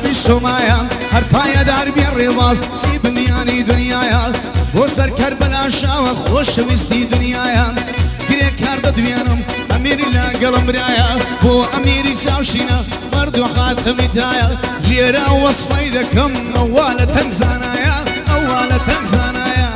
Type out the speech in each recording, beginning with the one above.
بابی شمایا هر پایدار بی ڕێواز چی بنیانی دنیایا بۆ سەر کەربەلا شاوە خۆشەویستی دنیایا گرێ کار دەدوێنم ئەمیری لەگەڵم برایە بۆ ئەمیری چاوشینە مەرد و خاتەمی تایە لێرە وەسفەی دەکەم ئەوا لە تەنگ زانایە ئەوا لە تەنگ زانایە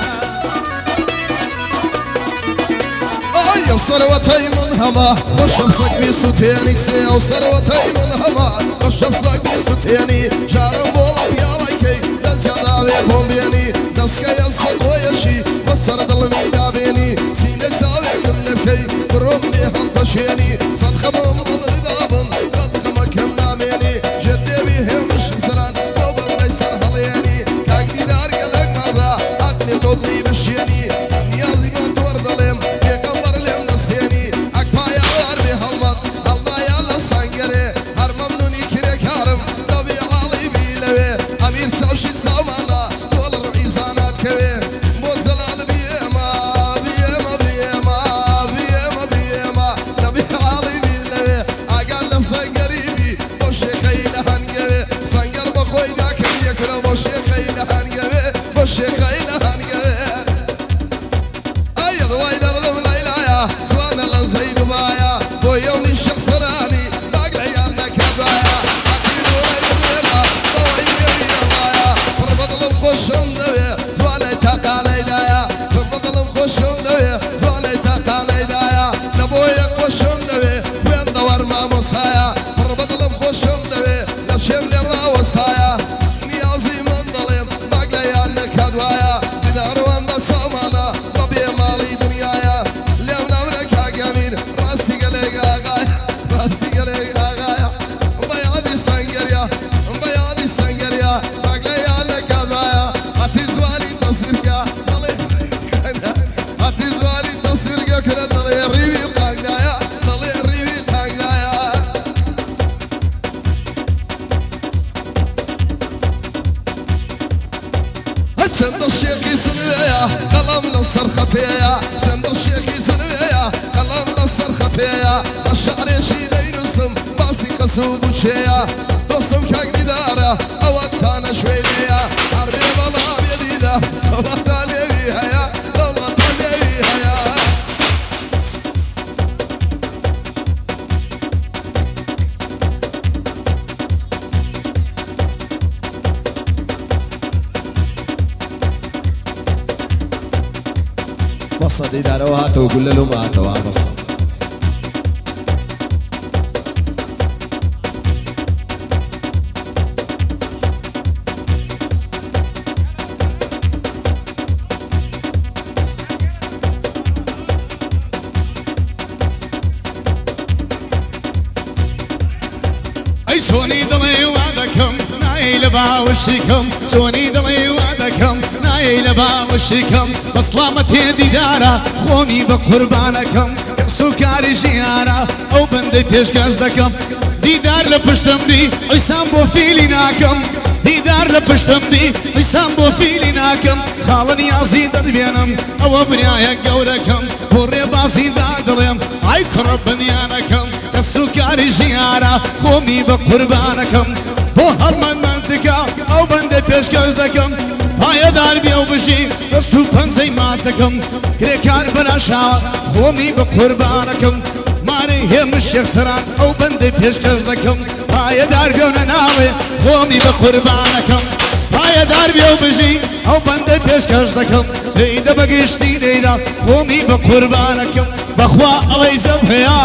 يا ثروتي من هما والشمسك بيسوتيني كسي او ثروتي من هما والشمسك بيسوتيني شارم بولب يا ليكي دس يا داوي بومبيني دس كي ينسق ويشي بصر ظلمي دابيني سيني ساوي كل بكي بروم دي هنطشيني صدخة ممضل دابن قد خمك هم ناميني جدي بيهم مش سران دوبن ليسر هليني كاكدي دار قلق مرضى عقلي قدلي بشيني نيازي ما دور ظلم سند الشيخ سنويا قلم نصر خفيا سند الشيخ سنويا قلم نصر خفيا الشعر شيدين اسم باسي قصوب وشيا رسم كاك دارا اوتانا شويليا حربي بلا بيديدا وطالي بيها وطالي بيها بصدي داروهات وقول له ما توا بص اي سوني ضلي وعدكم نايل باوشكم سوني ضلي وعدكم نايل باوشكم بصلامتي ديدارا خوني بقربانكم سكاري جيانا او بندي تشكاش دكم ديدار لپشتم دي عسام بو فيليناكم ديدار لپشتم دي عسام بو فيليناكم خالني عزيد دبينم او بريايا قوركم بوري بازي دادلم اي خرب بنيانكم السكاري جيانا خوني بقربانكم بو هالمنطقة او بندي تشكاش دكم پایدار بیاو بشی دستو پنزی ماسکم کرکار بلا شاوە خۆمی بە قوربانەکەم مارەی هێمن شێخ سەران ئەو بەندەی پێشکەش دەکەم پایدار بیاونە ناڵێ خۆمی بە قوربانەکەم پایدار بیاو بژی ئەو بەندەی پێشکەش دەکەم لێیدە بەگشتی لێیدا خۆمی بە قوربانەکەم بەخوا ئەڵەی زەم هەیە